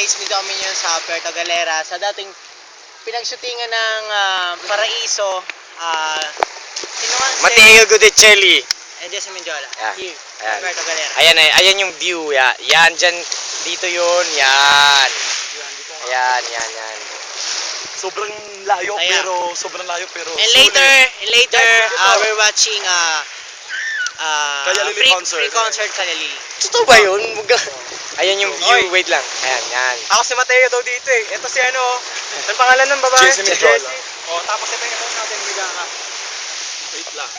guys, dito kami yun sa Puerto Galera sa dating pinagshootingan ng Paraiso. Sino nga? Mateo Gudicelli. And Jesse Menjola. Yeah. Here, Ayan. Puerto Galera. Ayan yung view. Yan, dyan, dito yun. Yan. Ayan. Sobrang layo Kaya. pero And later, we're watching Lili concert. free concert sa Lili. Totoo ba yun? Ayan yung view. Oy. Wait lang. Ayan. Ako si Mateo daw dito eh. Ito si ano, ang pangalan ng babae? Jesse Menjola. Oh, tapos ito yung emote natin, higa ka. Wait lang.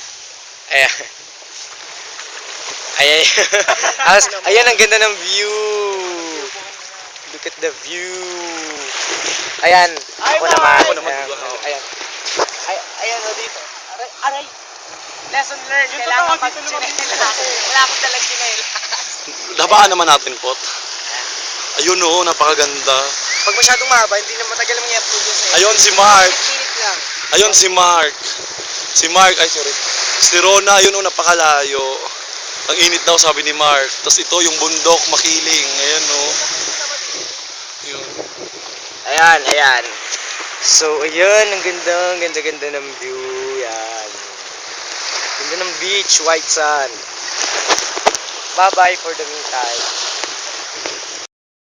Ayan, ang ganda ng view. Look at the view. Ayan. Ako naman. Ayan. Ayan o dito. Aray. Lesson learned. Kailangan pag-chinela. Wala akong dalag chinela. Dabaan naman natin, Pot. Ayun oo, napakaganda. Pag masyadong mahaba, hindi na matagal mo i-upload yun sa'yo. Ayun si Mark. Minute lang. Ayun si Mark. Si Rona, yun o, napakalayo. Ang init daw, sabi ni Mark. Tapos ito, yung bundok, makiling. Ayan o. Yun. Ayan. So, ayun, ang ganda ng view. Yan. Ganda ng beach, white sand. Bye-bye for the meantime.